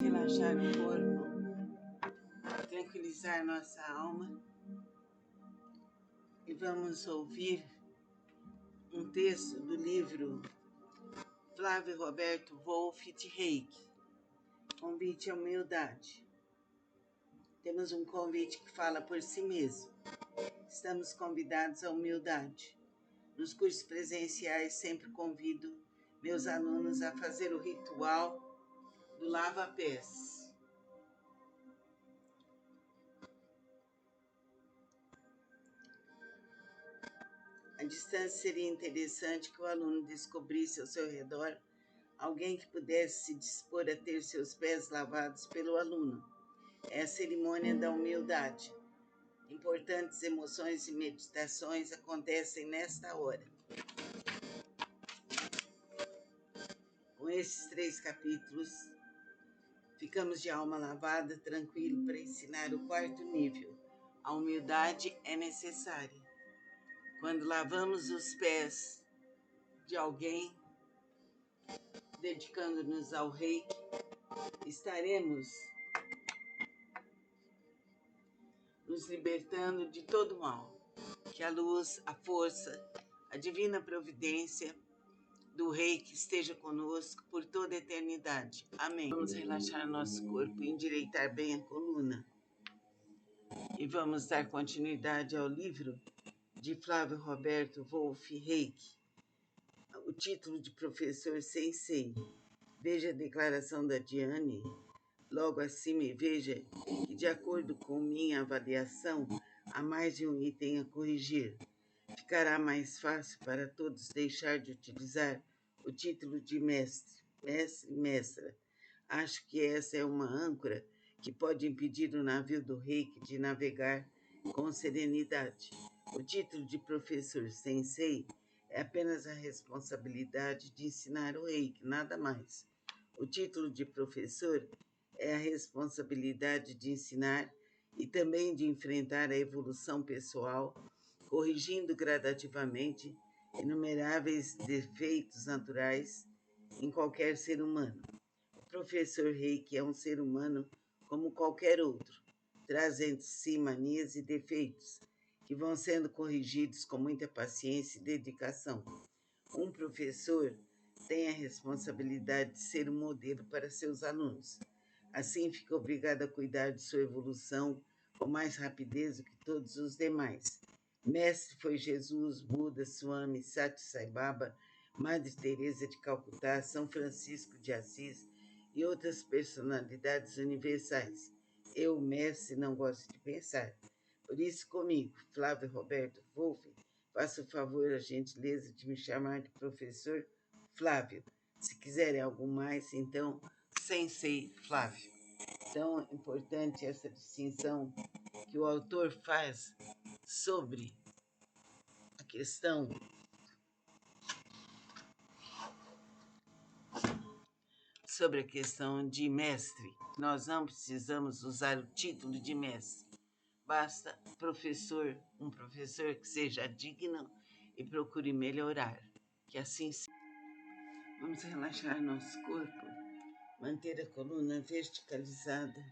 relaxar o corpo, tranquilizar nossa alma e vamos ouvir um texto do livro Flávio Roberto Wolff de Reiki, Convite à Humildade. Temos um convite que fala por si mesmo. Estamos convidados à humildade. Nos cursos presenciais sempre convido meus alunos a fazer o ritual do lava-pés. A distância seria interessante que o aluno descobrisse ao seu redor alguém que pudesse se dispor a ter seus pés lavados pelo aluno. É a cerimônia da humildade. Importantes emoções e meditações acontecem nesta hora. Com esses 3 capítulos, ficamos de alma lavada, tranquilo, para ensinar o 4º nível. A humildade é necessária. Quando lavamos os pés de alguém, dedicando-nos ao Reiki, estaremos nos libertando de todo mal. Que a luz, a força, a divina providência do Reiki esteja conosco por toda a eternidade. Amém. Vamos relaxar nosso corpo e endireitar bem a coluna. E vamos dar continuidade ao livro de Flávio Roberto Wolff Reiki. O título de Professor Sensei. Veja a declaração da Diane logo acima e veja que, de acordo com minha avaliação, há mais de um item a corrigir. Ficará mais fácil para todos deixar de utilizar o título de mestre, mestre e mestra. Acho que essa é uma âncora que pode impedir o navio do Reiki de navegar com serenidade. O título de professor sensei é apenas a responsabilidade de ensinar o Reiki, nada mais. O título de professor é a responsabilidade de ensinar e também de enfrentar a evolução pessoal, corrigindo gradativamente inumeráveis defeitos naturais em qualquer ser humano. O professor Reiki é um ser humano como qualquer outro, traz entre si manias e defeitos que vão sendo corrigidos com muita paciência e dedicação. Um professor tem a responsabilidade de ser um modelo para seus alunos. Assim, fica obrigado a cuidar de sua evolução com mais rapidez do que todos os demais. Mestre foi Jesus, Buda, Swami, Sati Sai Baba, Madre Teresa de Calcutá, São Francisco de Assis e outras personalidades universais. Eu, mestre, não gosto de pensar. Por isso, comigo, Flávio Roberto Wolff, faça o favor, a gentileza de me chamar de professor Flávio. Se quiserem algo mais, então, Sensei Flávio. Então, é importante essa distinção que o autor faz sobre a questão de mestre. Nós não precisamos usar o título de mestre. Basta um professor que seja digno e procure melhorar. Que assim seja. Vamos relaxar nosso corpo, manter a coluna verticalizada.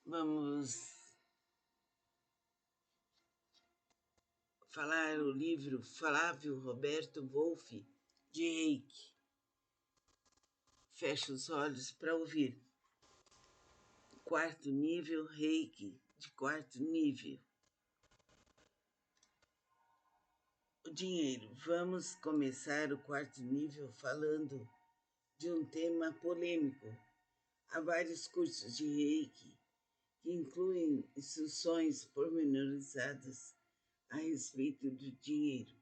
Vamos falar o livro Flávio Roberto Wolff de Reiki. Feche os olhos para ouvir. 4º nível, Reiki de 4º nível. O dinheiro. Vamos começar o 4º nível falando de um tema polêmico. Há vários cursos de Reiki que incluem instruções pormenorizadas a respeito do dinheiro.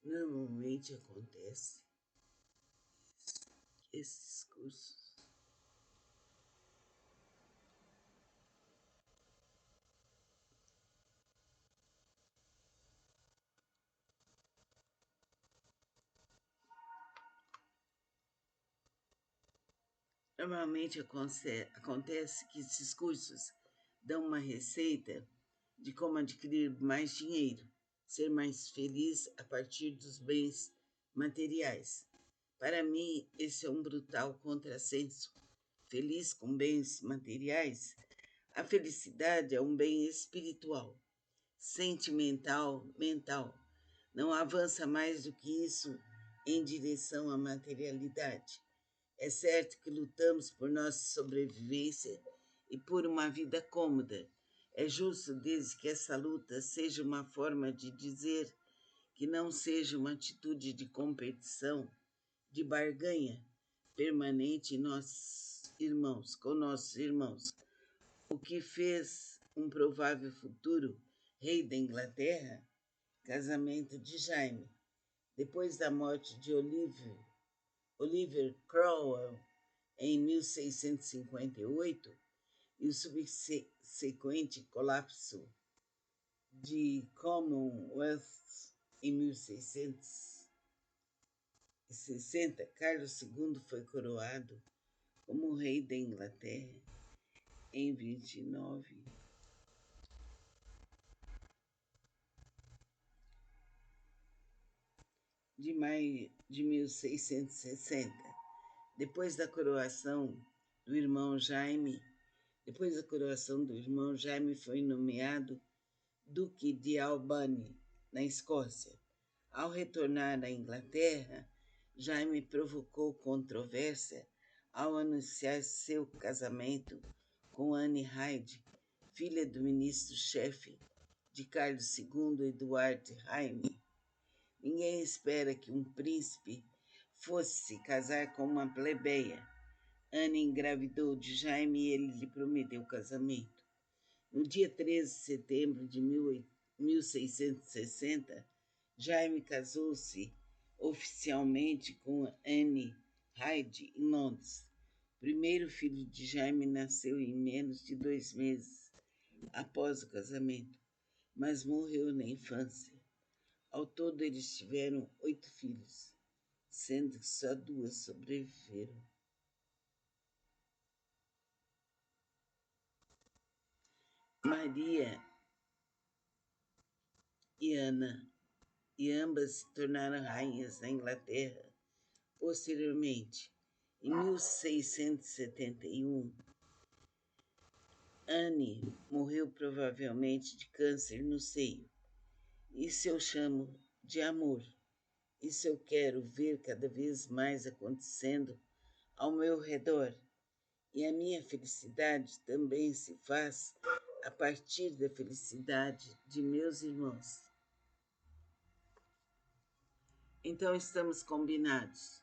Normalmente acontece que esses cursos acontece que esses cursos dão uma receita de como adquirir mais dinheiro. ser mais feliz a partir dos bens materiais. Para mim, esse é um brutal contrassenso. Feliz com bens materiais, a felicidade é um bem espiritual, sentimental, mental. Não avança mais do que isso em direção à materialidade. É certo que lutamos por nossa sobrevivência e por uma vida cômoda. É justo desde que essa luta seja uma forma de dizer que não seja uma atitude de competição, de barganha permanente com nossos irmãos. O que fez um provável futuro rei da Inglaterra, casamento de Jaime. Depois da morte de Oliver Cromwell em 1658 e o subsequente colapso de Commonwealth em 1660, Carlos II foi coroado como rei da Inglaterra em 29 de maio de 1660. Depois da coroação do irmão Jaime, foi nomeado Duque de Albany, na Escócia. Ao retornar à Inglaterra, Jaime provocou controvérsia ao anunciar seu casamento com Anne Hyde, filha do ministro-chefe de Carlos II, Edward Jaime. Ninguém espera que um príncipe fosse se casar com uma plebeia. Anne engravidou de Jaime e ele lhe prometeu o casamento. No dia 13 de setembro de 1660, Jaime casou-se oficialmente com Anne Hyde em Londres. O primeiro filho de Jaime nasceu em menos de 2 meses após o casamento, mas morreu na infância. Ao todo, eles tiveram 8 filhos, sendo que só 2 sobreviveram. Maria e Ana, e ambas se tornaram rainhas da Inglaterra. Posteriormente, em 1671, Anne morreu provavelmente de câncer no seio. Isso eu chamo de amor. Isso eu quero ver cada vez mais acontecendo ao meu redor. E a minha felicidade também se faz a partir da felicidade de meus irmãos. Então estamos combinados.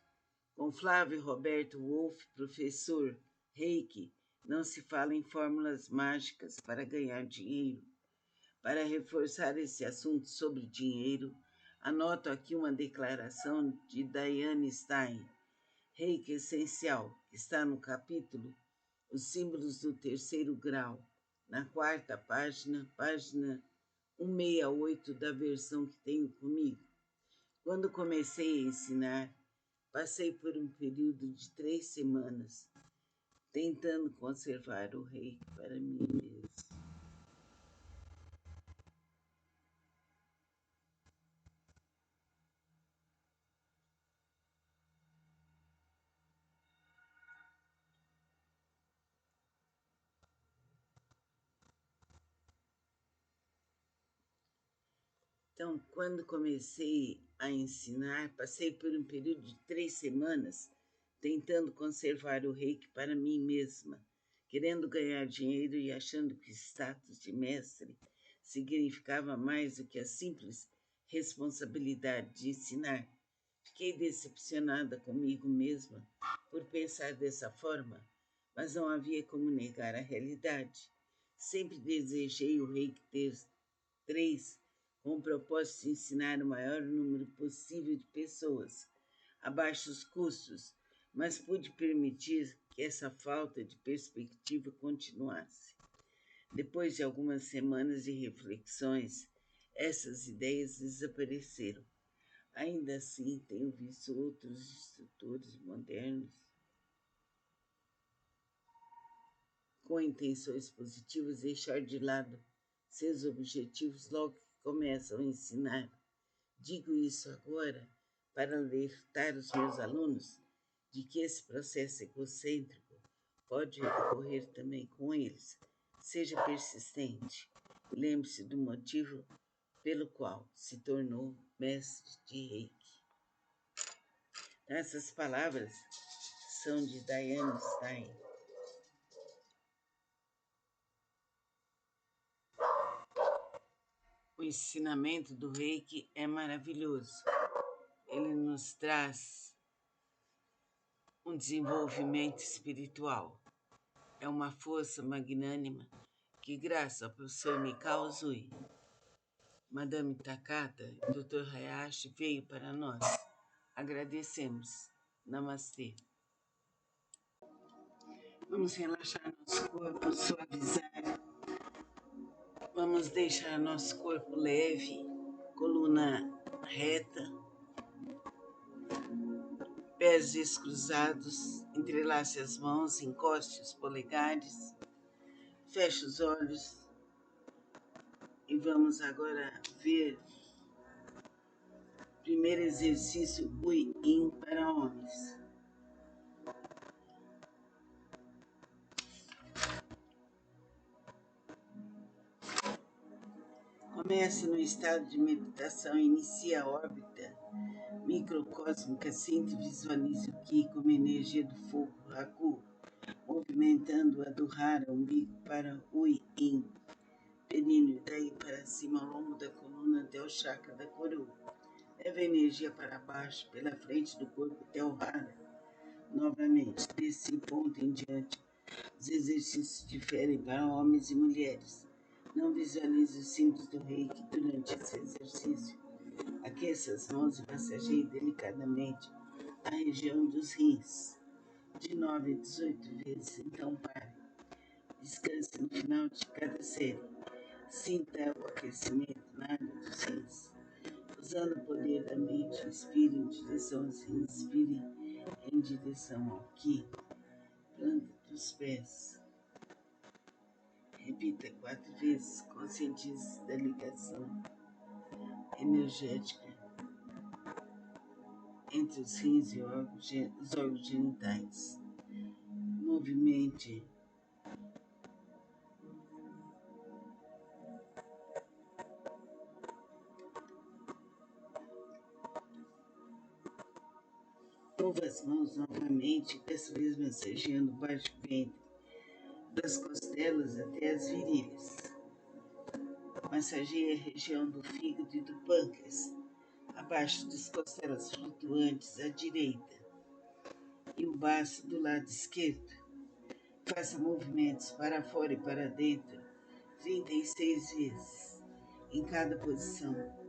Com Flávio Roberto Wolff, professor Reiki, não se fala em fórmulas mágicas para ganhar dinheiro. Para reforçar esse assunto sobre dinheiro, anoto aqui uma declaração de Diane Stein, Reiki Essencial, que está no capítulo Os Símbolos do Terceiro Grau, na 4ª página, página 168 da versão que tenho comigo. Quando comecei a ensinar, passei por um período de 3 semanas, tentando conservar o reiki para mim mesmo. Então, quando comecei a ensinar, passei por um período de 3 semanas tentando conservar o reiki para mim mesma, querendo ganhar dinheiro e achando que o status de mestre significava mais do que a simples responsabilidade de ensinar. Fiquei decepcionada comigo mesma por pensar dessa forma, mas não havia como negar a realidade. Sempre desejei o reiki ter 3 com o propósito de ensinar o maior número possível de pessoas, a baixos custos, mas pude permitir que essa falta de perspectiva continuasse. Depois de algumas semanas de reflexões, essas ideias desapareceram. Ainda assim, tenho visto outros instrutores modernos com intenções positivas deixar de lado seus objetivos logo que começam a ensinar. Digo isso agora para alertar os meus alunos de que esse processo egocêntrico pode ocorrer também com eles. Seja persistente. Lembre-se do motivo pelo qual se tornou mestre de Reiki. Essas palavras são de Diane Stein. O ensinamento do Reiki é maravilhoso. Ele nos traz um desenvolvimento espiritual. É uma força magnânima que, graças ao professor Mikao Usui, Madame Takata e Dr. Hayashi veio para nós. Agradecemos. Namastê. Vamos relaxar nosso corpo, suavizar. Vamos deixar nosso corpo leve, coluna reta, pés descruzados, entrelace as mãos, encoste os polegares, feche os olhos e vamos agora ver o primeiro exercício Yin para homens. Comece no estado de meditação, inicie a órbita microcósmica, sinta e visualize o Ki como energia do fogo Haku, movimentando a do Hara, umbigo para o Yin, penino, e daí para cima ao longo da coluna até o chakra da coroa. Leve a energia para baixo, pela frente do corpo até o Hara. Novamente, desse ponto em diante, os exercícios diferem para homens e mulheres. Não visualize os símbolos do Reiki durante esse exercício. Aqueça as mãos e massageie delicadamente a região dos rins, de 9 a 18 vezes. Então pare. Descanse no final de cada série. Sinta o aquecimento na área dos rins. Usando o poder da mente, inspire em direção aos rins, inspire em direção ao Ki, planta dos pés. Repita 4 vezes, conscientize da ligação energética entre os rins e os órgãos genitais. Movimente mova as mãos novamente, dessa vez massageando o baixo ventre, das costelas até as virilhas. Massageie a região do fígado e do pâncreas, abaixo das costelas flutuantes à direita e o baço do lado esquerdo. Faça movimentos para fora e para dentro 36 vezes em cada posição.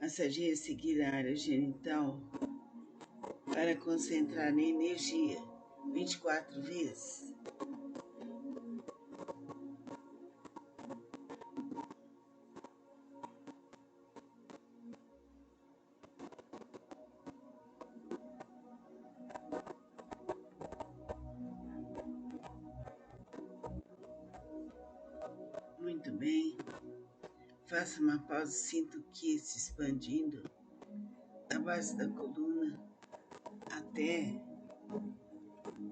Massageie a seguir a área genital para concentrar a energia 24 vezes. Muito bem. Faça uma pausa, sinta o Ki se expandindo da base da coluna até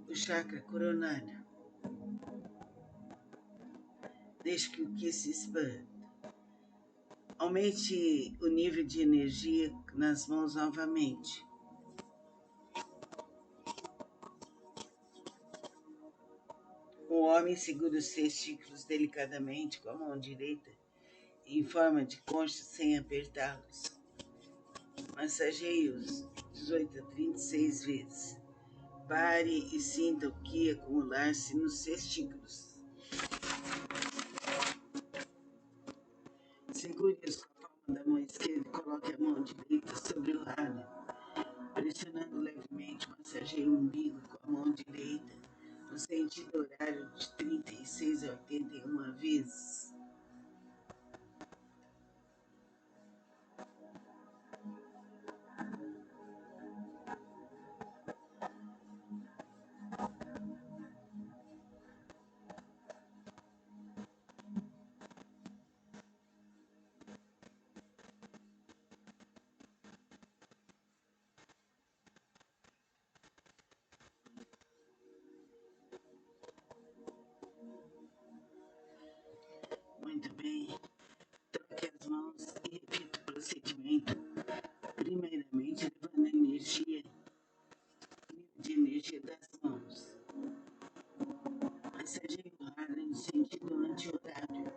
o chakra coronário. Deixe que o Ki se expanda. Aumente o nível de energia nas mãos novamente. O homem segura os testículos delicadamente com a mão direita em forma de concha sem apertá-los. Massageie-os 18 a 36 vezes. Pare e sinta o Ki acumular-se nos testículos. Segure-os com a palma da mão esquerda e coloque a mão direita sobre o rádio, pressionando levemente, massageie o umbigo com a mão direita, no sentido horário de 36 a 81 vezes. Muito bem. Troque as mãos e repita o procedimento. Primeiramente, levando a energia das mãos. Massageie o rádio no sentido anti-horário.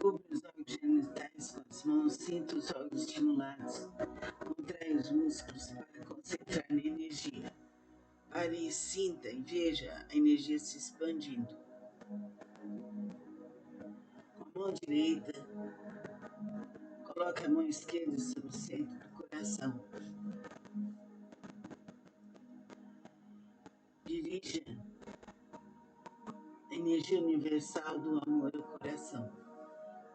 Cobre os órgãos genitais com as mãos, sinta os órgãos estimulados. Contrai os músculos para concentrar na energia. Pare e sinta e veja a energia se expandindo. Com a mão direita, coloque a mão esquerda sobre o centro do coração. Dirija a energia universal do amor ao coração.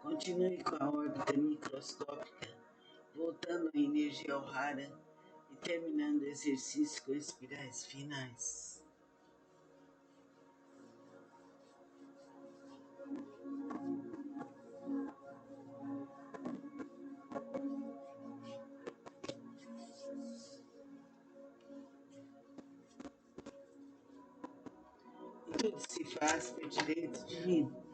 Continue com a órbita microscópica, voltando a energia ao hara e terminando o exercício com espirais finais. E tudo se faz por direito divino.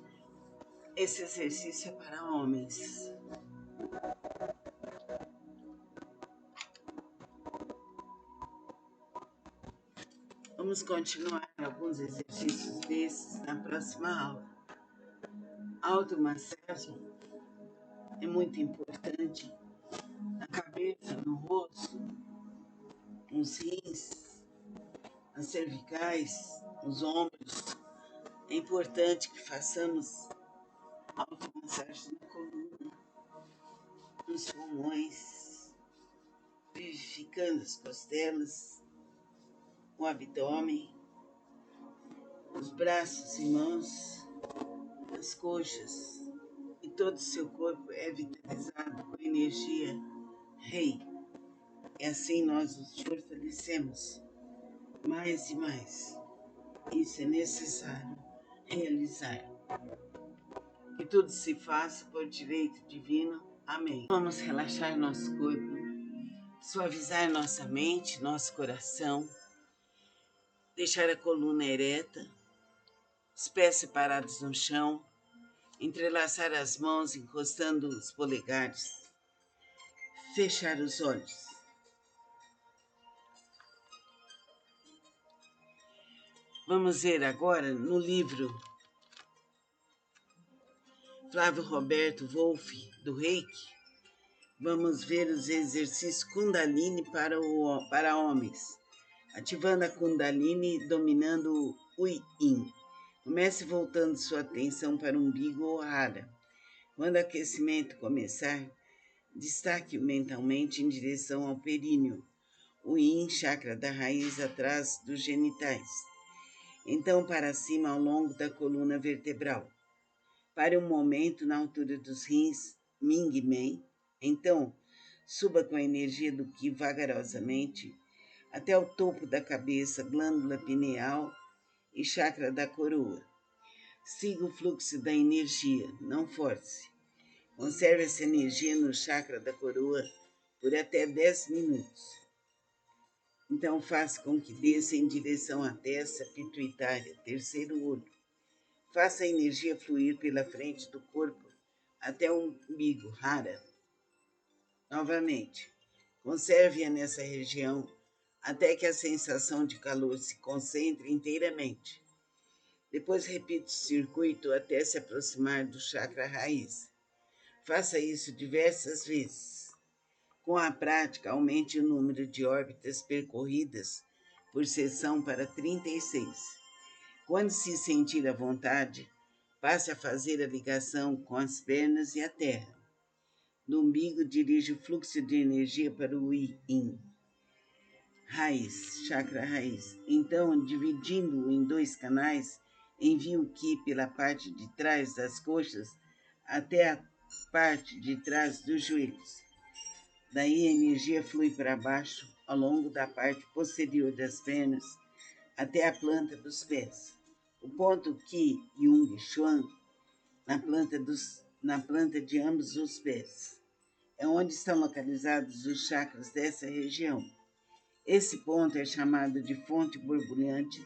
Esse exercício é para homens. Vamos continuar alguns exercícios desses na próxima aula. A automassagem é muito importante na cabeça, no rosto, nos rins, nas cervicais, nos ombros. É importante que façamos automassagem na coluna, nos pulmões, vivificando as costelas, o abdômen, os braços e mãos, as coxas. E todo o seu corpo é vitalizado com energia rei. E assim nós nos fortalecemos mais e mais. Isso é necessário realizar. Que tudo se faça por direito divino. Amém. Vamos relaxar nosso corpo, suavizar nossa mente, nosso coração, deixar a coluna ereta, os pés separados no chão, entrelaçar as mãos encostando os polegares, fechar os olhos. Vamos ver agora no livro Flávio Roberto Wolff, do Reiki. Vamos ver os exercícios Kundalini para homens, ativando a Kundalini e dominando o Yin. Comece voltando sua atenção para o umbigo ou hara. Quando o aquecimento começar, destaque-o mentalmente em direção ao períneo, o Yin, chakra da raiz atrás dos genitais. Então para cima ao longo da coluna vertebral. Pare um momento na altura dos rins, Ming Men. Então, suba com a energia do Qi vagarosamente até o topo da cabeça, glândula pineal e chakra da coroa. Siga o fluxo da energia, não force. Conserve essa energia no chakra da coroa por até 10 minutos. Então, faça com que desça em direção à testa pituitária, terceiro olho. Faça a energia fluir pela frente do corpo até o umbigo, hara. Novamente, conserve-a nessa região até que a sensação de calor se concentre inteiramente. Depois repita o circuito até se aproximar do chakra raiz. Faça isso diversas vezes. Com a prática, aumente o número de órbitas percorridas por sessão para 36. Quando se sentir à vontade, passe a fazer a ligação com as pernas e a terra. No umbigo, dirija o fluxo de energia para o Yin, raiz, chakra raiz. Então, dividindo-o em 2 canais, envie o Qi pela parte de trás das coxas até a parte de trás dos joelhos. Daí a energia flui para baixo, ao longo da parte posterior das pernas, até a planta dos pés. O ponto Qi Yung Xuan, na planta de ambos os pés, é onde estão localizados os chakras dessa região. Esse ponto é chamado de fonte borbulhante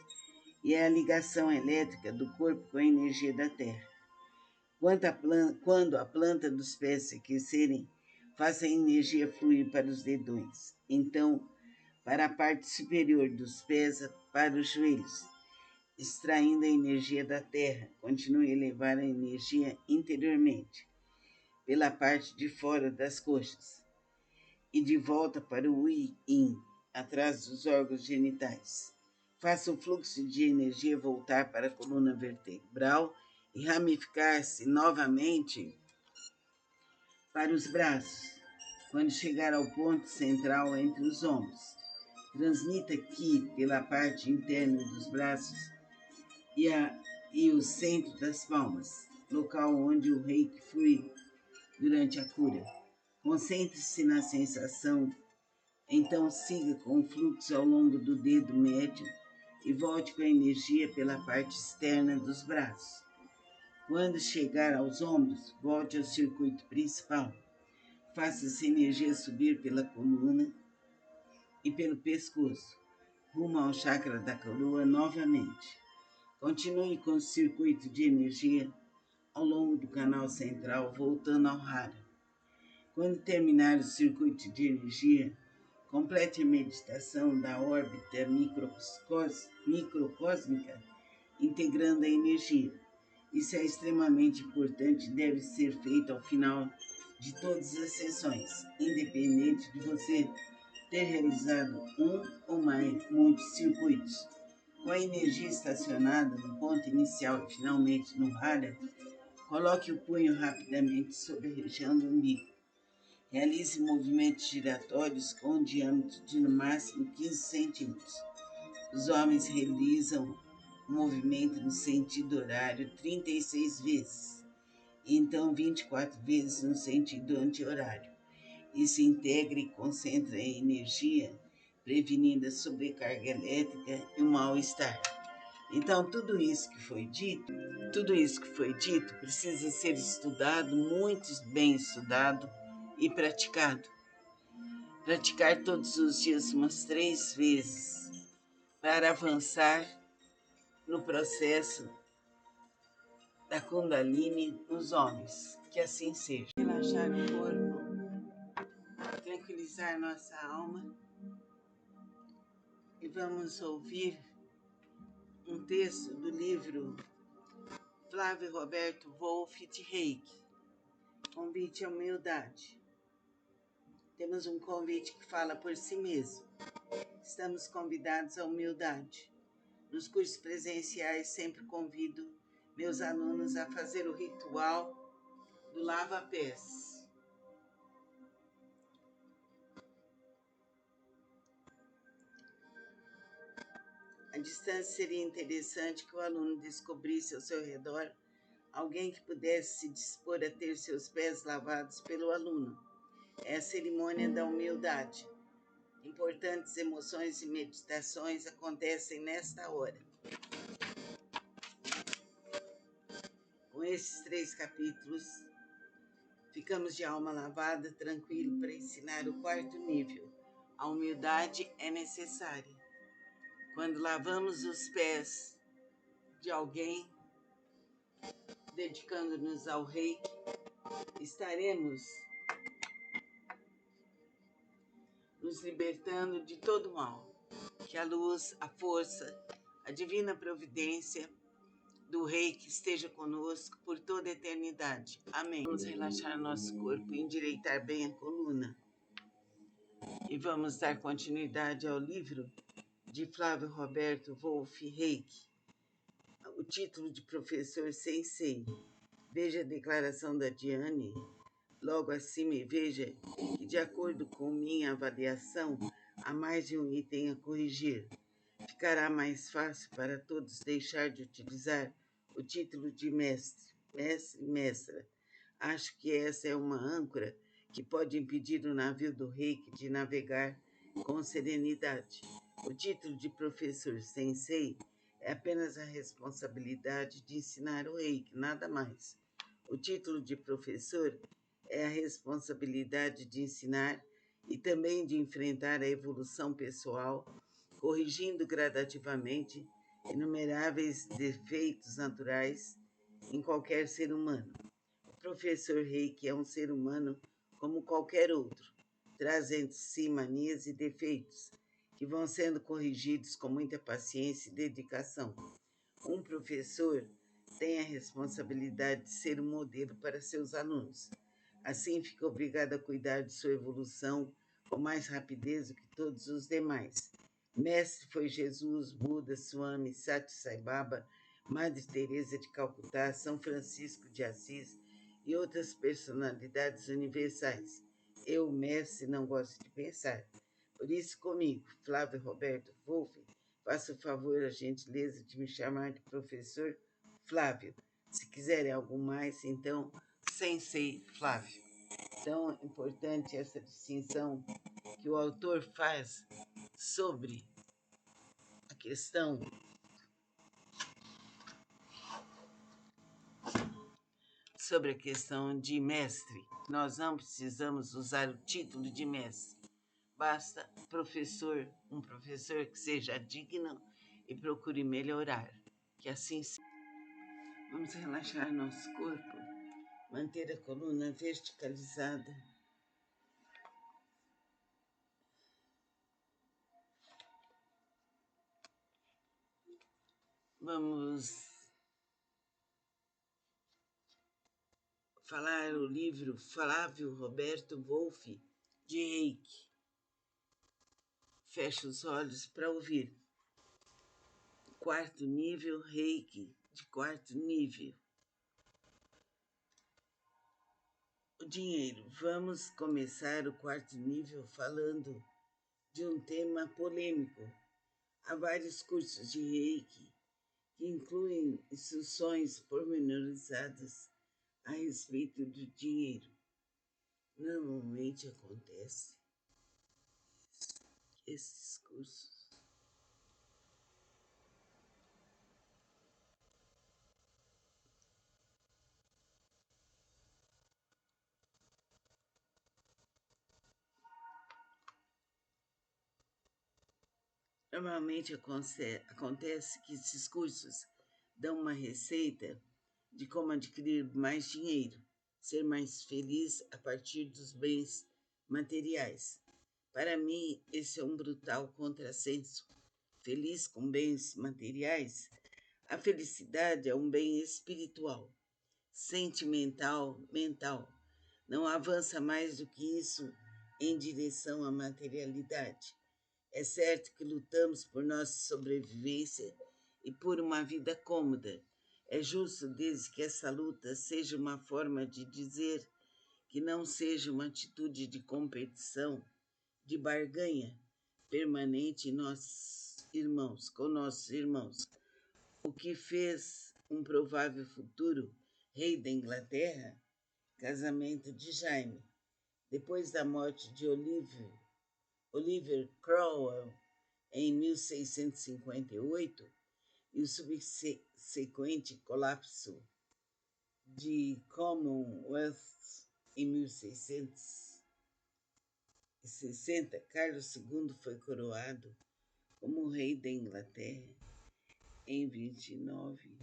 e é a ligação elétrica do corpo com a energia da terra. Quando a planta dos pés se aquecerem, faça a energia fluir para os dedões. Então, para a parte superior dos pés, para os joelhos, extraindo a energia da terra. Continue a elevar a energia interiormente, pela parte de fora das coxas, e de volta para o Yin, atrás dos órgãos genitais. Faça o fluxo de energia voltar para a coluna vertebral e ramificar-se novamente para os braços, quando chegar ao ponto central entre os ombros. Transmita Qi pela parte interna dos braços e o centro das palmas, local onde o reiki flui durante a cura. Concentre-se na sensação, então siga com o fluxo ao longo do dedo médio e volte com a energia pela parte externa dos braços. Quando chegar aos ombros, volte ao circuito principal. Faça essa energia subir pela coluna e pelo pescoço, rumo ao chakra da coroa novamente. Continue com o circuito de energia ao longo do canal central, voltando ao Hara. Quando terminar o circuito de energia, complete a meditação da órbita microcósmica, integrando a energia. Isso é extremamente importante e deve ser feito ao final de todas as sessões, independente de você ter realizado um ou mais muitos circuitos. Com a energia estacionada no ponto inicial e finalmente no Hara, coloque o punho rapidamente sobre a região do umbigo. Realize movimentos giratórios com um diâmetro de no máximo 15 centímetros. Os homens realizam o movimento no sentido horário 36 vezes, e então 24 vezes no sentido anti-horário. Isso integra e concentra a energia, prevenindo a sobrecarga elétrica e o mal-estar. Então, tudo isso que foi dito precisa ser estudado, muito bem estudado e praticado. Praticar todos os dias umas 3 vezes para avançar no processo da Kundalini nos homens. Que assim seja. Relaxar o corpo, tranquilizar nossa alma e vamos ouvir um texto do livro Flávio Roberto Wolff de Reiki, Convite à Humildade. Temos um convite que fala por si mesmo. Estamos convidados à humildade. Nos cursos presenciais sempre convido meus alunos a fazer o ritual do lava-pés. A distância seria interessante que o aluno descobrisse ao seu redor alguém que pudesse se dispor a ter seus pés lavados pelo aluno. É a cerimônia da humildade. Importantes emoções e meditações acontecem nesta hora. Com esses 3 capítulos, ficamos de alma lavada, tranquilo, para ensinar o 4º nível. A humildade é necessária. Quando lavamos os pés de alguém, dedicando-nos ao reiki, estaremos nos libertando de todo mal. Que a luz, a força, a divina providência do reiki esteja conosco por toda a eternidade. Amém. Vamos relaxar nosso corpo e endireitar bem a coluna. e vamos dar continuidade ao livro de Flávio Roberto Wolff Reiki, o título de Professor Sensei. Veja a declaração da Diane logo acima e veja que, de acordo com minha avaliação, há mais de um item a corrigir. Ficará mais fácil para todos deixar de utilizar o título de mestre, mestre e mestra. Acho que essa é uma âncora que pode impedir o navio do reiki de navegar com serenidade. O título de professor sensei é apenas a responsabilidade de ensinar o reiki, nada mais. O título de professor é a responsabilidade de ensinar e também de enfrentar a evolução pessoal, corrigindo gradativamente inumeráveis defeitos naturais em qualquer ser humano. O professor Reiki é um ser humano como qualquer outro, traz entre si manias e defeitos que vão sendo corrigidos com muita paciência e dedicação. Um professor tem a responsabilidade de ser um modelo para seus alunos. Assim, fica obrigado a cuidar de sua evolução com mais rapidez do que todos os demais. Mestre foi Jesus, Buda, Swami, Sati Sai Baba, Madre Teresa de Calcutá, São Francisco de Assis e outras personalidades universais. Eu, mestre, não gosto de pensar. Por isso, comigo, Flávio Roberto Wolff, faça o favor, a gentileza de me chamar de professor Flávio. Se quiserem algo mais, então, Sensei Flávio. Tão importante essa distinção que o autor faz sobre a questão de mestre. Nós não precisamos usar o título de mestre. Basta um professor que seja digno e procure melhorar. Que assim seja. Vamos relaxar nosso corpo, manter a coluna verticalizada. Vamos falar o livro Flávio Roberto Wolff de Reiki. Feche os olhos para ouvir. Quarto nível, Reiki de quarto nível. O dinheiro. Vamos começar o quarto nível falando de um tema polêmico. Há vários cursos de Reiki que incluem instruções pormenorizadas a respeito do dinheiro. Normalmente acontece que esses cursos acontece que esses cursos dão uma receita de como adquirir mais dinheiro, ser mais feliz a partir dos bens materiais. Para mim, esse é um brutal contrassenso. Feliz com bens materiais, a felicidade é um bem espiritual, sentimental, mental. Não avança mais do que isso em direção à materialidade. É certo que lutamos por nossa sobrevivência e por uma vida cômoda. É justo desde que essa luta seja uma forma de dizer que não seja uma atitude de competição, de barganha permanente com nossos irmãos. O que fez um provável futuro rei da Inglaterra, casamento de Jaime. Depois da morte de Oliver Cromwell, em 1658, e o subsequente colapso de Commonwealth em 1660, Carlos II foi coroado como rei da Inglaterra em 29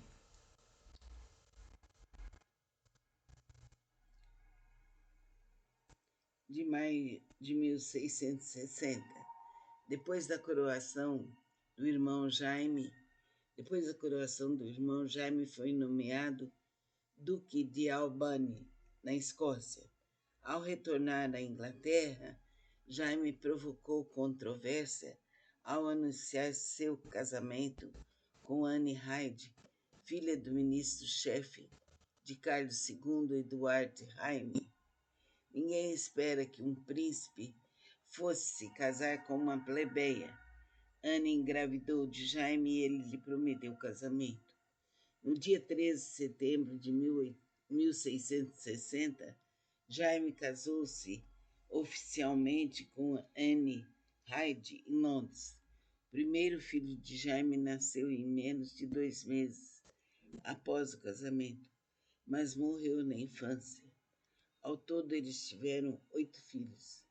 de maio de 1660. Depois da coroação do irmão Jaime, foi nomeado Duque de Albany, na Escócia. Ao retornar à Inglaterra, Jaime provocou controvérsia ao anunciar seu casamento com Anne Hyde, filha do ministro-chefe de Carlos II, Eduardo Jaime. Ninguém espera que um príncipe fosse se casar com uma plebeia. Anne engravidou de Jaime e ele lhe prometeu casamento. No dia 13 de setembro de 1660, Jaime casou-se oficialmente com Anne Hyde em Londres. O primeiro filho de Jaime nasceu em menos de 2 meses após o casamento, mas morreu na infância. Ao todo, eles tiveram 8 filhos,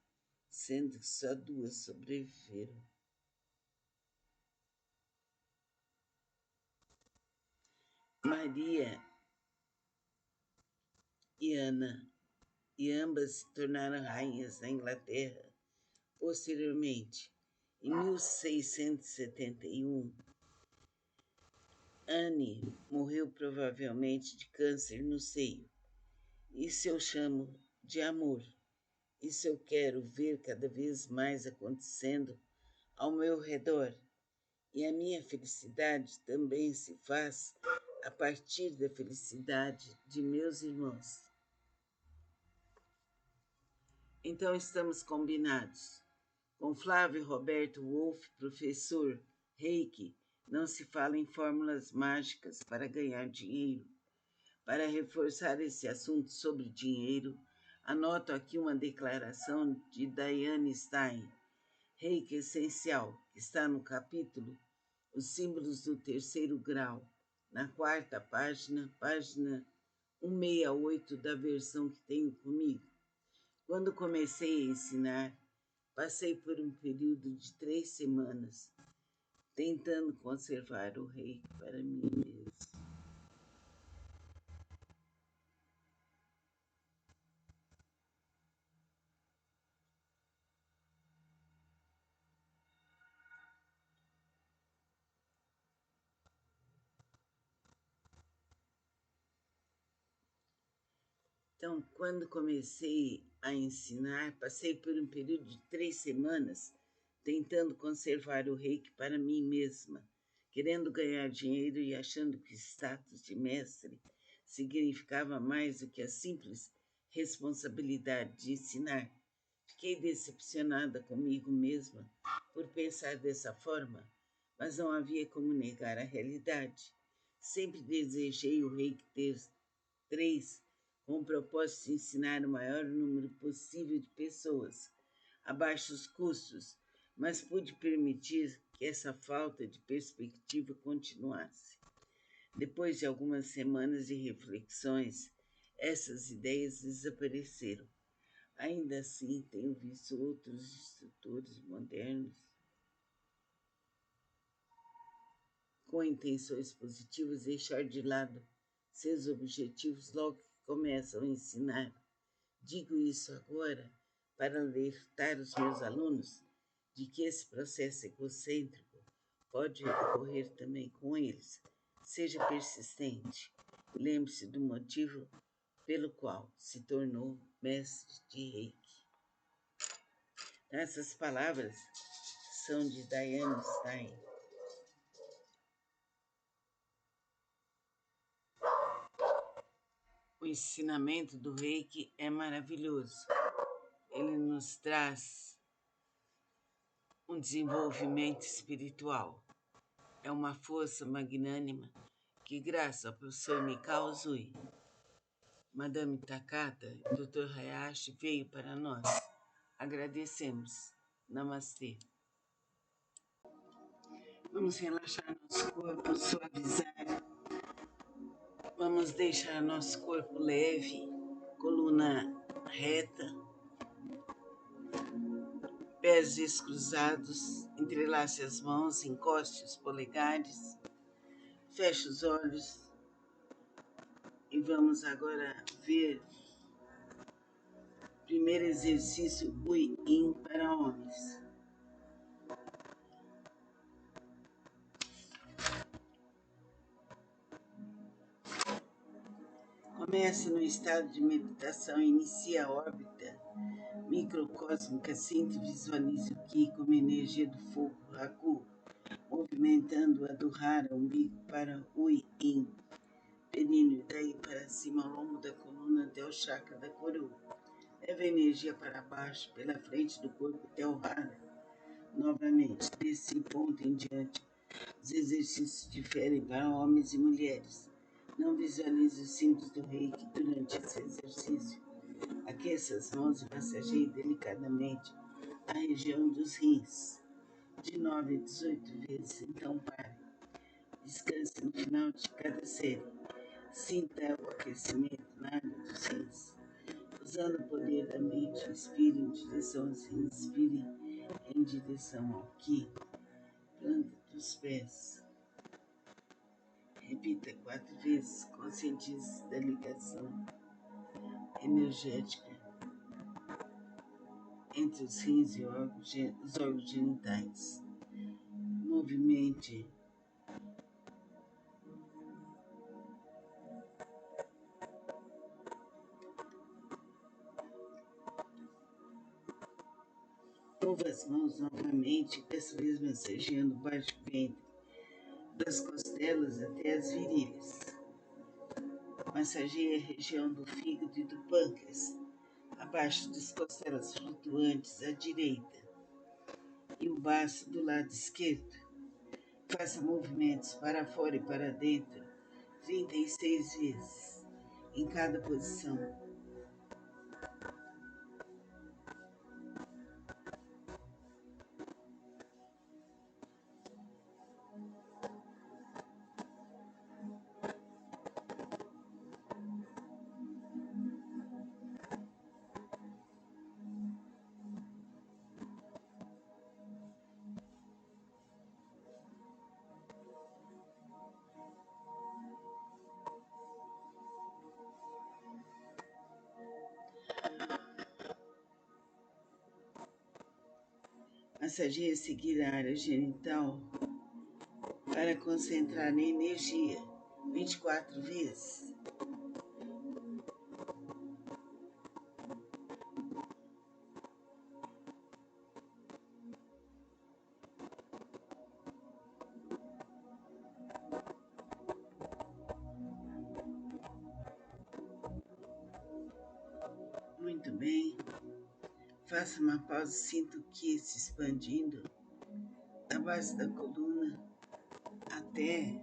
sendo que só 2 sobreviveram. Maria e Ana, e ambas se tornaram rainhas da Inglaterra. Posteriormente, em 1671, Anne morreu provavelmente de câncer no seio. Isso eu chamo de amor. Isso eu quero ver cada vez mais acontecendo ao meu redor. E a minha felicidade também se faz a partir da felicidade de meus irmãos. Então estamos combinados. Com Flávio Roberto Wolff, professor Reiki, não se fala em fórmulas mágicas para ganhar dinheiro. Para reforçar esse assunto sobre dinheiro, anoto aqui uma declaração de Diane Stein, Reiki Essencial, que está no capítulo Os Símbolos do Terceiro Grau, na 4ª página, página 168 da versão que tenho comigo. Quando comecei a ensinar, passei por um período de 3 semanas, tentando conservar o reiki para mim mesmo. Então, quando comecei a ensinar, passei por um período de 3 semanas tentando conservar o reiki para mim mesma, querendo ganhar dinheiro e achando que o status de mestre significava mais do que a simples responsabilidade de ensinar. Fiquei decepcionada comigo mesma por pensar dessa forma, mas não havia como negar a realidade. Sempre desejei o reiki ter 3 com o propósito de ensinar o maior número possível de pessoas, a baixos custos, mas pude permitir que essa falta de perspectiva continuasse. Depois de algumas semanas de reflexões, essas ideias desapareceram. Ainda assim, tenho visto outros instrutores modernos com intenções positivas deixar de lado seus objetivos logo que começam a ensinar. Digo isso agora para alertar os meus alunos de que esse processo egocêntrico pode ocorrer também com eles. Seja persistente. Lembre-se do motivo pelo qual se tornou mestre de Reiki. Essas palavras são de Diane Stein. O ensinamento do Reiki é maravilhoso. Ele nos traz um desenvolvimento espiritual. É uma força magnânima que, graças ao professor Mikao Uzui, Madame Takata e Dr. Hayashi veio para nós. Agradecemos. Namastê. Vamos relaxar nosso corpo, suavizar. Vamos deixar nosso corpo leve, coluna reta, pés descruzados, entrelace as mãos, encoste os polegares, feche os olhos e vamos agora ver o primeiro exercício, o Yin para homens. Comece no estado de meditação, inicie a órbita microcósmica, sinta e visualize o Ki como energia do fogo, Raku, movimentando-a do Hara, umbigo para o Yin, períneo, daí para cima, ao longo da coluna até o chakra da coroa. Leva a energia para baixo, pela frente do corpo até o Hara. Novamente, desse ponto em diante, os exercícios diferem para homens e mulheres. Não visualize os símbolos do reiki durante esse exercício. Aqueça as mãos e massageie delicadamente a região dos rins, de 9 a 18 vezes. Então pare. Descanse no final de cada série. Sinta o aquecimento na área dos rins. Usando o poder da mente, inspire em direção aos rins, inspire em direção ao Ki, planta dos pés. Repita 4 vezes, conscientize da ligação energética entre os rins e os órgãos genitais. Movimente mova as mãos novamente, dessa vez massageando baixo ventre, das costelas até as virilhas. Massageie a região do fígado e do pâncreas, abaixo das costelas flutuantes à direita e o baço do lado esquerdo. Faça movimentos para fora e para dentro 36 vezes em cada posição. Massageie a seguir a área genital para concentrar a energia 24 vezes. Muito bem. Faça uma pausa, sinta o Ki se expandindo da base da coluna até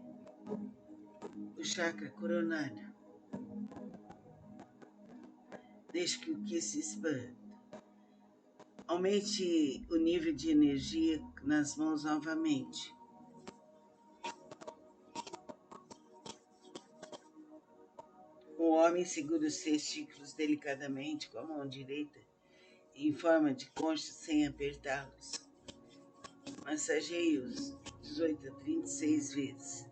o chakra coronário. Deixe que o Ki se expanda. Aumente o nível de energia nas mãos novamente. O homem segura os testículos delicadamente com a mão direita, em forma de concha, sem apertá-los. Massageie-os 18 a 36 vezes.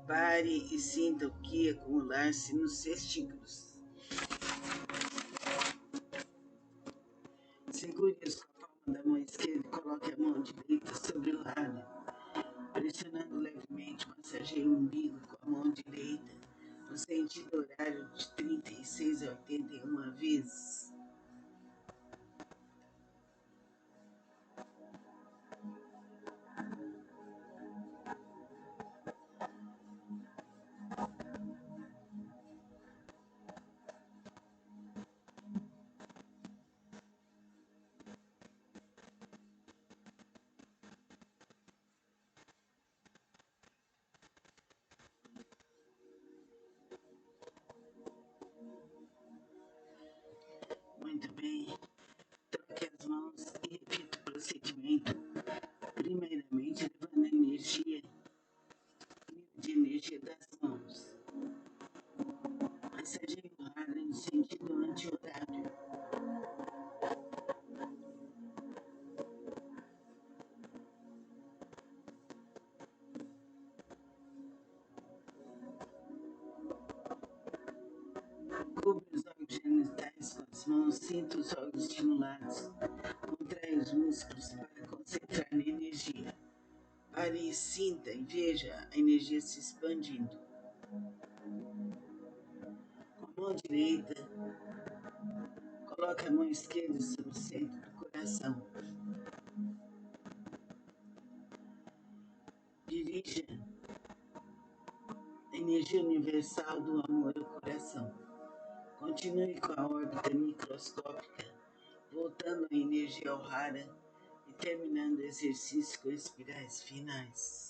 Pare e sinta o Ki acumular-se nos testículos. Segure-os com a palma da mão esquerda e coloque a mão direita sobre o rádio. Pressionando levemente, massageie o umbigo com a mão direita, no sentido horário de 36 a 81 vezes. Muito bem. Troque as mãos e repita o procedimento. Primeiramente, levando a energia das mãos. Massageie o rádio no sentido anti-horário. Cobre os órgãos genitais com as mãos, sinta os órgãos estimulados. Contrai os músculos para concentrar na energia. Pare e sinta e veja a energia se expandindo. Com a mão direita, coloque a mão esquerda sobre o centro do coração. Dirija a energia universal do amor ao coração. Continue com a órbita microscópica, voltando a energia ao hara e terminando o exercício com espirais finais.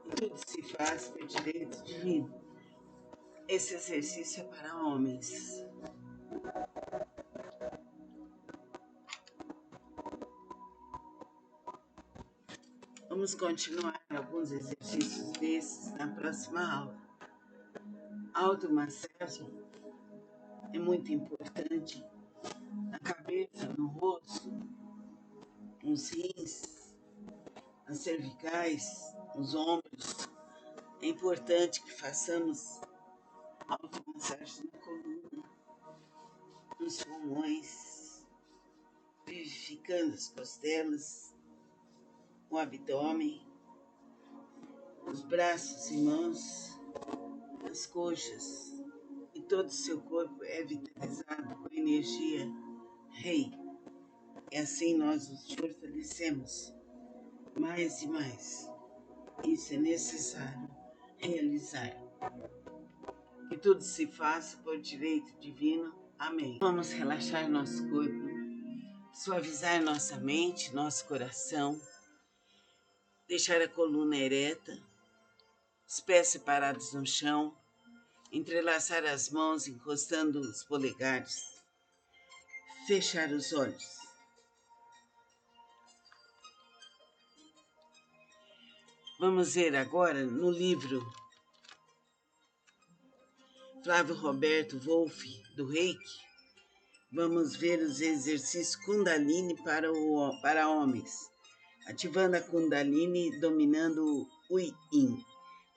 E tudo se faz por direito divino. Esse exercício é para homens. Vamos continuar alguns exercícios desses na próxima aula. A automassagem é muito importante na cabeça, no rosto, nos rins, nas cervicais, nos ombros. É importante que façamos automassagem na coluna, nos pulmões, vivificando as costelas, o abdômen, os braços e mãos, as coxas. E todo o seu corpo é vitalizado com energia rei. E assim nós nos fortalecemos mais e mais. Isso é necessário realizar. Que tudo se faça por direito divino. Amém. Vamos relaxar nosso corpo, suavizar nossa mente, nosso coração, deixar a coluna ereta, os pés separados no chão, entrelaçar as mãos encostando os polegares, fechar os olhos. Vamos ver agora no livro Flávio Roberto Wolff, do Reiki. Vamos ver os exercícios Kundalini para homens, ativando a Kundalini e dominando o Yin.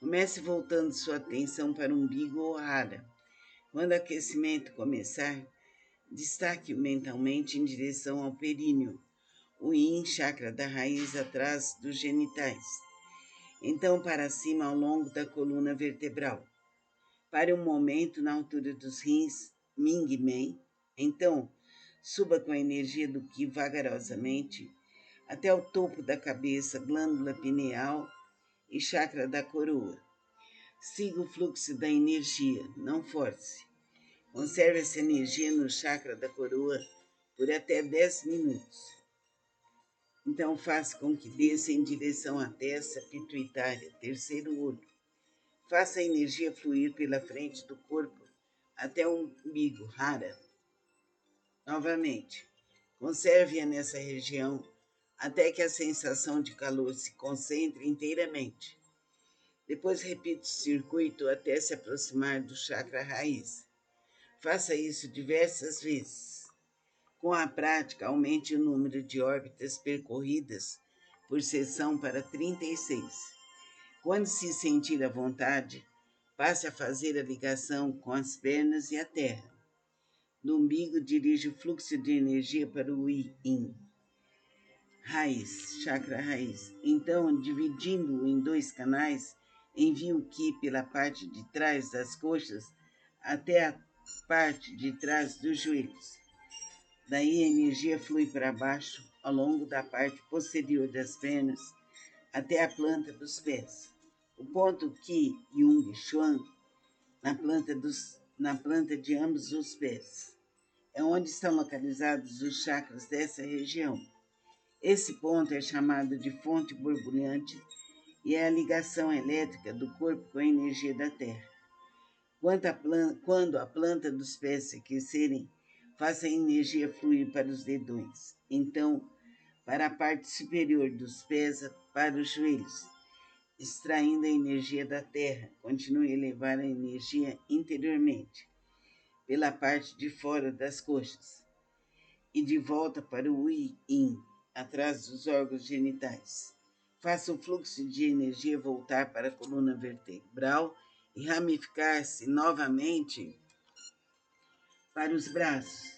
Comece voltando sua atenção para o umbigo ou hara. Quando o aquecimento começar, destaque mentalmente em direção ao períneo, o Yin, chakra da raiz atrás dos genitais. Então para cima ao longo da coluna vertebral. Pare um momento na altura dos rins, Ming Men. Então, suba com a energia do Qi vagarosamente até o topo da cabeça, glândula pineal e chakra da coroa. Siga o fluxo da energia, não force. Conserve essa energia no chakra da coroa por até 10 minutos. Então, faça com que desça em direção à testa pituitária, terceiro olho. Faça a energia fluir pela frente do corpo até o umbigo, hara. Novamente, conserve-a nessa região até que a sensação de calor se concentre inteiramente. Depois repita o circuito até se aproximar do chakra raiz. Faça isso diversas vezes. Com a prática, aumente o número de órbitas percorridas por sessão para 36. Quando se sentir à vontade, passe a fazer a ligação com as pernas e a terra. Do umbigo, dirige o fluxo de energia para o Yin, raiz, chakra raiz. Então, dividindo-o em 2 canais, envie o Qi pela parte de trás das coxas até a parte de trás dos joelhos. Daí a energia flui para baixo, ao longo da parte posterior das pernas, até a planta dos pés. O ponto Qi Yung Xuan, na planta de ambos os pés, é onde estão localizados os chakras dessa região. Esse ponto é chamado de fonte borbulhante e é a ligação elétrica do corpo com a energia da terra. Quando a planta dos pés se aquecerem, faça a energia fluir para os dedões. Então, para a parte superior dos pés, para os joelhos, extraindo a energia da terra. Continue a elevar a energia interiormente, pela parte de fora das coxas, e de volta para o Yin, atrás dos órgãos genitais. Faça o fluxo de energia voltar para a coluna vertebral e ramificar-se novamente para os braços,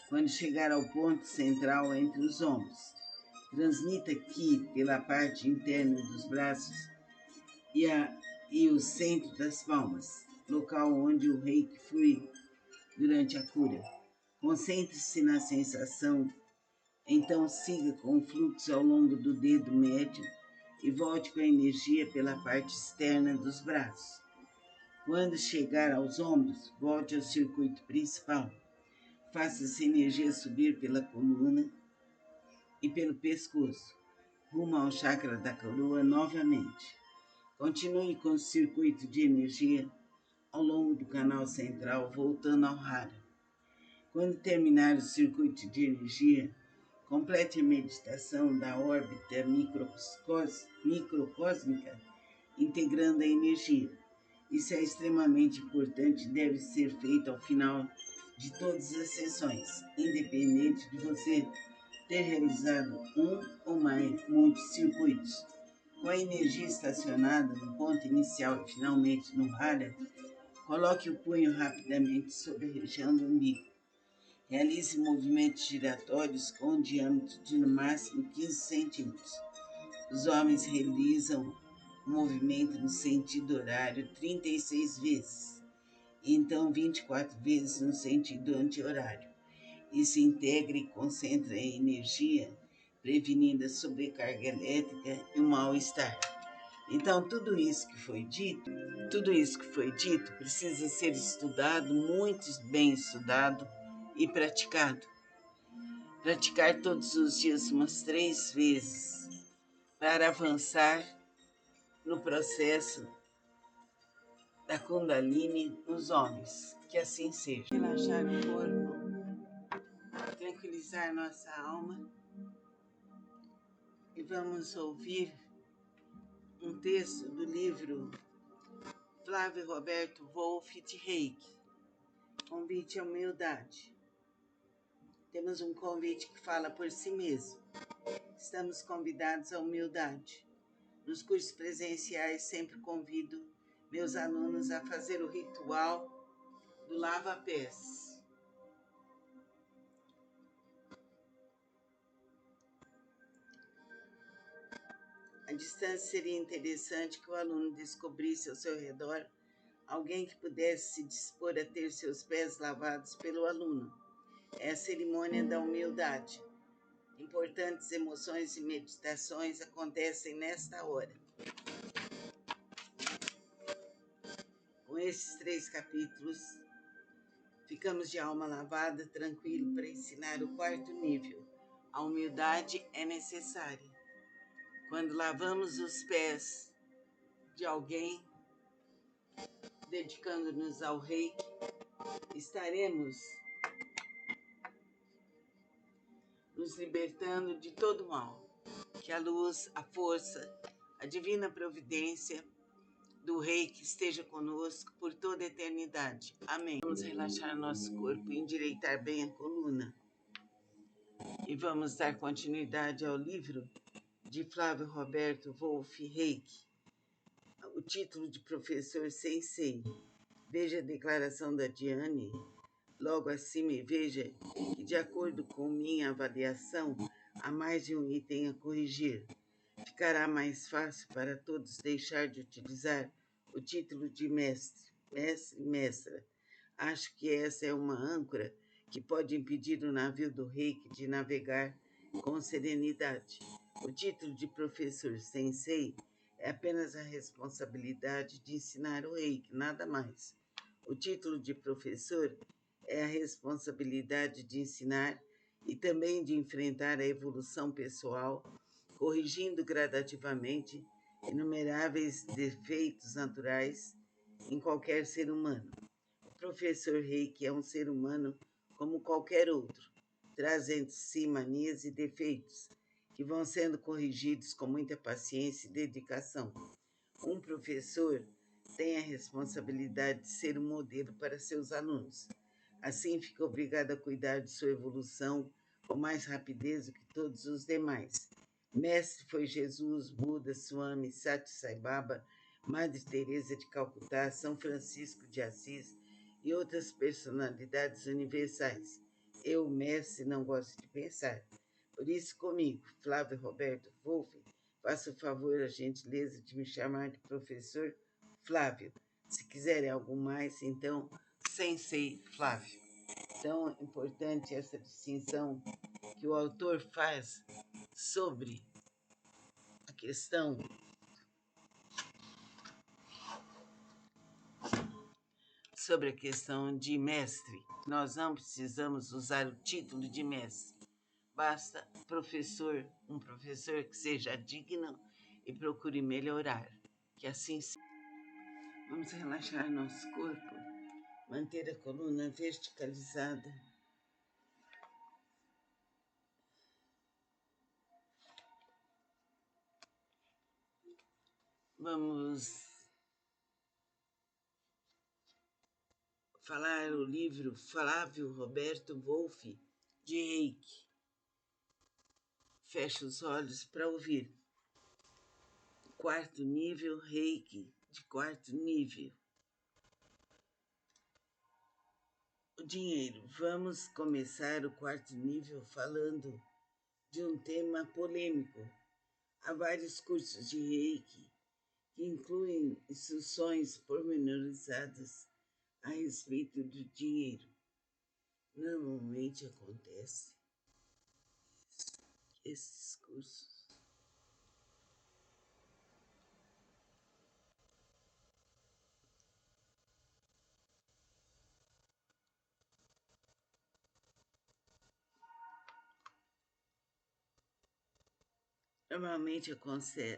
quando chegar ao ponto central entre os ombros. Transmita aqui pela parte interna dos braços e o centro das palmas, local onde o reiki flui durante a cura. Concentre-se na sensação, então siga com o fluxo ao longo do dedo médio e volte com a energia pela parte externa dos braços. Quando chegar aos ombros, volte ao circuito principal. Faça essa energia subir pela coluna e pelo pescoço, rumo ao chakra da coroa novamente. Continue com o circuito de energia ao longo do canal central, voltando ao Hara. Quando terminar o circuito de energia, complete a meditação da órbita microcósmica, integrando a energia. Isso é extremamente importante e deve ser feito ao final de todas as sessões, independente de você ter realizado um ou mais muitos circuitos. Com a energia estacionada no ponto inicial e finalmente no Hara, coloque o punho rapidamente sobre a região do umbigo. Realize movimentos giratórios com um diâmetro de no máximo 15 centímetros. Os homens realizam o movimento no sentido horário 36 vezes, e então 24 vezes no sentido anti-horário. Isso integra e concentra a energia, prevenindo a sobrecarga elétrica e o mal-estar. Então, tudo isso que foi dito precisa ser estudado, muito bem estudado e praticado. Praticar todos os dias umas 3 vezes para avançar no processo da Kundalini nos homens. Que assim seja. Relaxar o corpo, tranquilizar nossa alma e vamos ouvir um texto do livro Flávio Roberto Wolff de Reiki, Convite à Humildade. Temos um convite que fala por si mesmo. Estamos convidados à humildade. Nos cursos presenciais sempre convido meus alunos a fazer o ritual do lava-pés. A distância seria interessante que o aluno descobrisse ao seu redor alguém que pudesse se dispor a ter seus pés lavados pelo aluno. É a cerimônia da humildade. Importantes emoções e meditações acontecem nesta hora. Com esses 3 capítulos, ficamos de alma lavada, tranquilo, para ensinar o 4º nível. A humildade é necessária. Quando lavamos os pés de alguém, dedicando-nos ao reiki, estaremos nos libertando de todo mal. Que a luz, a força, a divina providência do reiki esteja conosco por toda a eternidade. Amém. Vamos relaxar nosso corpo e endireitar bem a coluna. E vamos dar continuidade ao livro de Flávio Roberto Wolff Reiki. O título de professor Sensei. Veja a declaração da Diane logo acima e veja que, de acordo com minha avaliação, há mais de um item a corrigir. Ficará mais fácil para todos deixar de utilizar o título de mestre, mestra. Acho que essa é uma âncora que pode impedir o navio do reiki de navegar com serenidade. O título de professor sensei é apenas a responsabilidade de ensinar o reiki, nada mais. O título de professor é a responsabilidade de ensinar e também de enfrentar a evolução pessoal, corrigindo gradativamente inumeráveis defeitos naturais em qualquer ser humano. O professor Reiki é um ser humano como qualquer outro, trazendo em si manias e defeitos que vão sendo corrigidos com muita paciência e dedicação. Um professor tem a responsabilidade de ser um modelo para seus alunos. Assim, fica obrigado a cuidar de sua evolução com mais rapidez do que todos os demais. Mestre foi Jesus, Buda, Swami, Sati Sai Baba, Madre Teresa de Calcutá, São Francisco de Assis e outras personalidades universais. Eu, mestre, não gosto de pensar. Por isso, comigo, Flávio Roberto Wolff, faça o favor, a gentileza de me chamar de professor Flávio. Se quiserem algo mais, então, Sensei Flávio. Tão importante essa distinção que o autor faz sobre a questão de mestre. Nós não precisamos usar o título de mestre. Basta um professor que seja digno e procure melhorar. Que assim seja. Vamos relaxar nosso corpo, manter a coluna verticalizada. Vamos falar o livro Flávio Roberto Wolff, de Reiki. Feche os olhos para ouvir. Quarto nível, Reiki, de quarto nível. O dinheiro. Vamos começar o quarto nível falando de um tema polêmico. Há vários cursos de Reiki que incluem instruções pormenorizadas a respeito do dinheiro. Normalmente acontece que esses cursos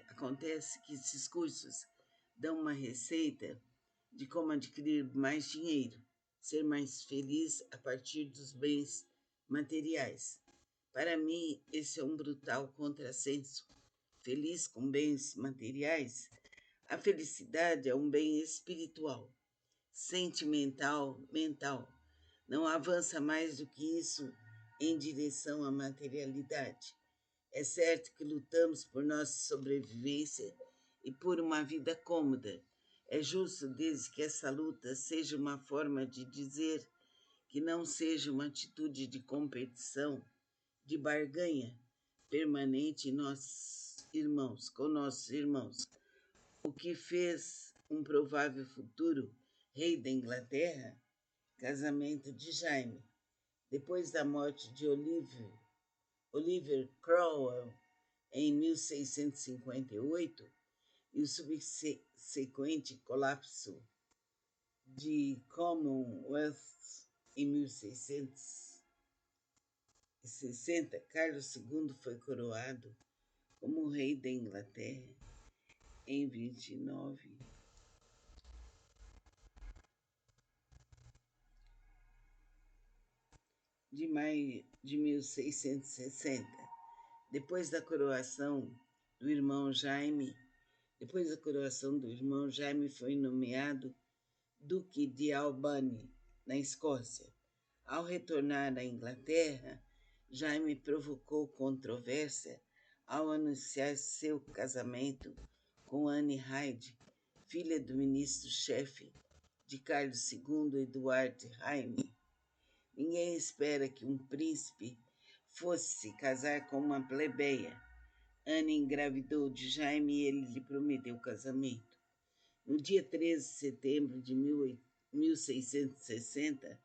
acontece que esses cursos dão uma receita de como adquirir mais dinheiro, ser mais feliz a partir dos bens materiais. Para mim, esse é um brutal contrassenso. Feliz com bens materiais, a felicidade é um bem espiritual, sentimental, mental. Não avança mais do que isso em direção à materialidade. É certo que lutamos por nossa sobrevivência e por uma vida cômoda. É justo desde que essa luta seja uma forma de dizer que não seja uma atitude de competição, de barganha permanente com nossos irmãos. O que fez um provável futuro rei da Inglaterra, casamento de Jaime. Depois da morte de Oliver Cromwell em 1658 e o subsequente colapso de Commonwealth em 1660, Carlos II foi coroado como rei da Inglaterra em 29 de maio de 1660. Depois da coroação do irmão Jaime, foi nomeado Duque de Albany, na Escócia. Ao retornar à Inglaterra, Jaime provocou controvérsia ao anunciar seu casamento com Anne Hyde, filha do ministro-chefe de Carlos II, Edward Jaime. Ninguém espera que um príncipe fosse se casar com uma plebeia. Anne engravidou de Jaime e ele lhe prometeu casamento. No dia 13 de setembro de 1660,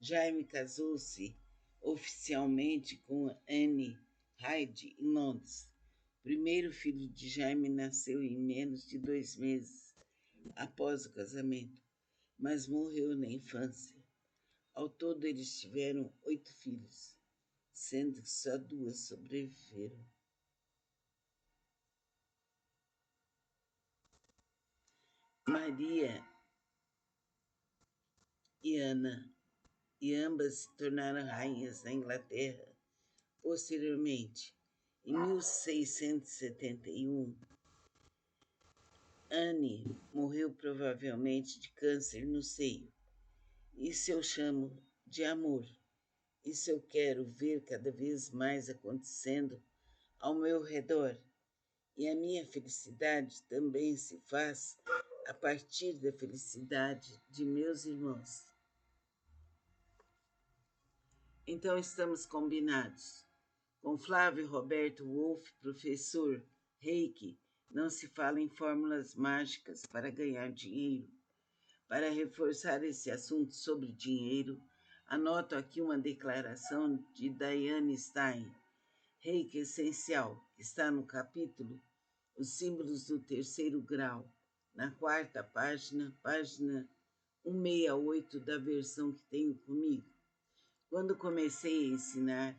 Jaime casou-se oficialmente com Anne Hyde em Londres. O primeiro filho de Jaime nasceu em menos de 2 meses após o casamento, mas morreu na infância. Ao todo, eles tiveram 8 filhos, sendo que só 2 sobreviveram. Maria e Ana, e ambas se tornaram rainhas na Inglaterra. Posteriormente, em 1671, Anne morreu provavelmente de câncer no seio. Isso eu chamo de amor. Isso eu quero ver cada vez mais acontecendo ao meu redor. E a minha felicidade também se faz a partir da felicidade de meus irmãos. Então estamos combinados. Com Flávio Roberto Wolff, professor Reiki, não se fala em fórmulas mágicas para ganhar dinheiro. Para reforçar esse assunto sobre dinheiro, anoto aqui uma declaração de Diane Stein, Reiki Essencial, que está no capítulo Os Símbolos do Terceiro Grau, na quarta página, página 168 da versão que tenho comigo. Quando comecei a ensinar,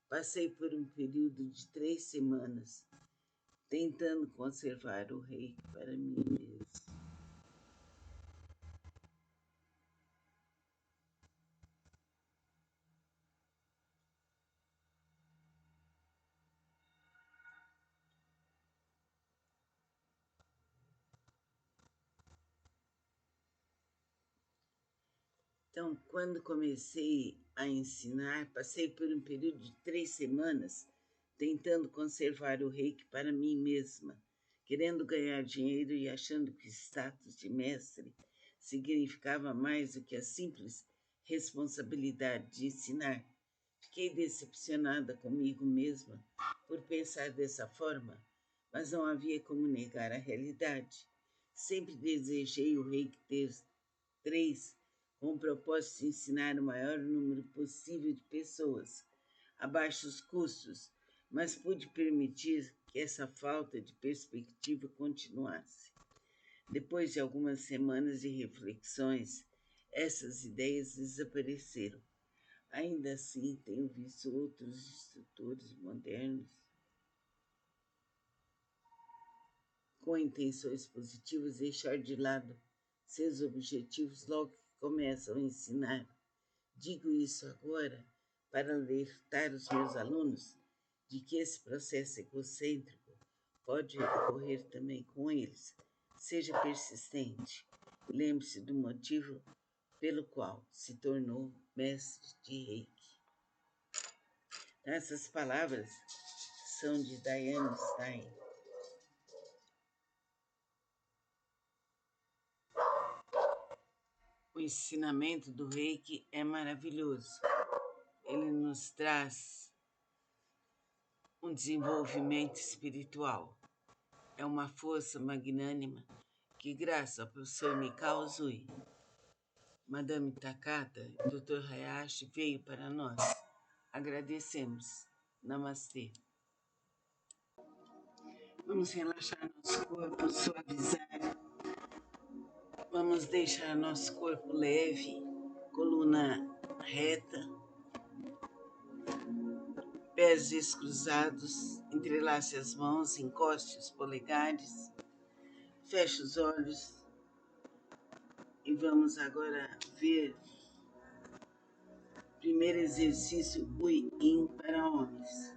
passei por um período de 3 semanas, tentando conservar o reiki para mim mesmo. Então, quando comecei a ensinar, passei por um período de 3 semanas tentando conservar o reiki para mim mesma, querendo ganhar dinheiro e achando que o status de mestre significava mais do que a simples responsabilidade de ensinar. Fiquei decepcionada comigo mesma por pensar dessa forma, mas não havia como negar a realidade. Sempre desejei o reiki ter 3, com o propósito de ensinar o maior número possível de pessoas, a baixos custos, mas pude permitir que essa falta de perspectiva continuasse. Depois de algumas semanas de reflexões, essas ideias desapareceram. Ainda assim, tenho visto outros instrutores modernos com intenções positivas deixar de lado seus objetivos logo que começam a ensinar. Digo isso agora para alertar os meus alunos de que esse processo egocêntrico pode ocorrer também com eles. Seja persistente. Lembre-se do motivo pelo qual se tornou mestre de Reiki. Essas palavras são de Diane Stein. O ensinamento do Reiki é maravilhoso. Ele nos traz um desenvolvimento espiritual. É uma força magnânima que, graças ao professor Mikao Usui, Madame Takata e Dr. Hayashi veio para nós. Agradecemos. Namastê. Vamos relaxar nosso corpo, suavizar. Vamos deixar nosso corpo leve, coluna reta, pés descruzados, entrelace as mãos, encoste os polegares, feche os olhos e vamos agora ver o primeiro exercício Ui-In para homens.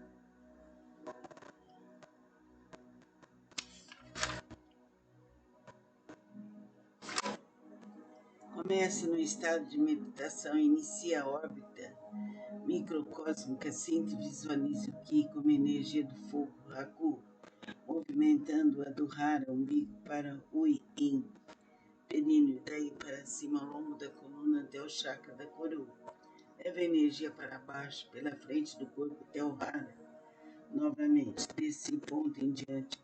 Comece no estado de meditação, inicie a órbita microcósmica, sinta e visualize o Ki como energia do fogo Haku, movimentando a do Hara, umbigo para Ui-In, períneo daí para cima ao longo da coluna até o chakra da coroa. Leve a energia para baixo, pela frente do corpo até o Hara. Novamente, desse ponto em diante,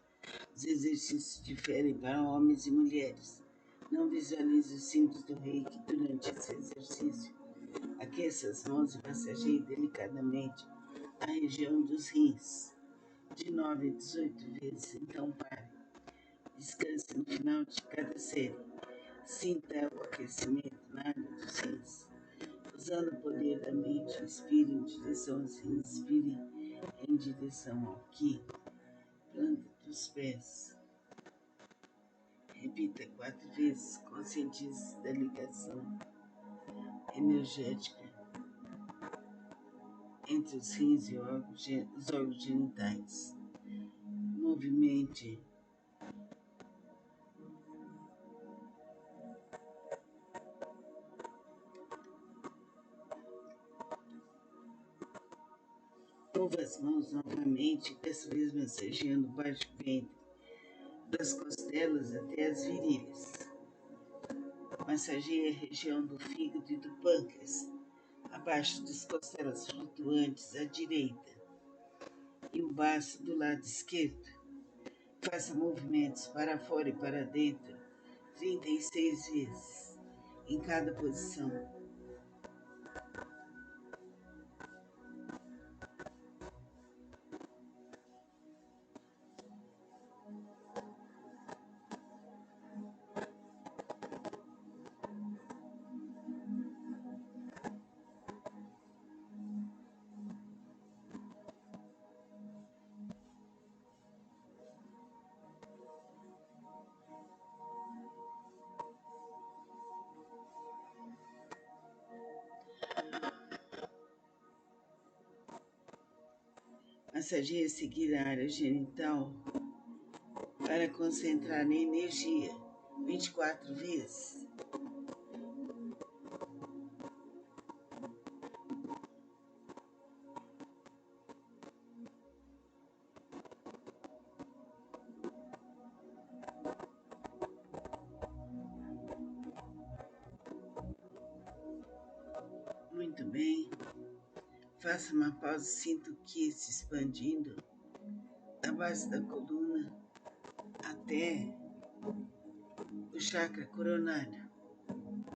os exercícios diferem para homens e mulheres. Não visualize os símbolos do reiki durante esse exercício. Aqueça as mãos e massageie delicadamente a região dos rins, de 9 a 18 vezes. Então pare. Descanse no final de cada série. Sinta o aquecimento na área dos rins. Usando o poder da mente, inspire em direção aos rins, inspire em direção ao Ki, planta dos pés. Repita 4 vezes, conscientize da ligação energética entre os rins e os órgãos genitais. Movimente Mova as mãos novamente, dessa vez massageando o baixo ventre, das costelas até as virilhas. Massageie a região do fígado e do pâncreas, abaixo das costelas flutuantes à direita e o baço do lado esquerdo. Faça movimentos para fora e para dentro 36 vezes em cada posição. Massageie a seguir a área genital para concentrar na energia 24 vezes. Muito bem. Faça uma pausa, sinta o Ki se expandindo da base da coluna até o chakra coronário.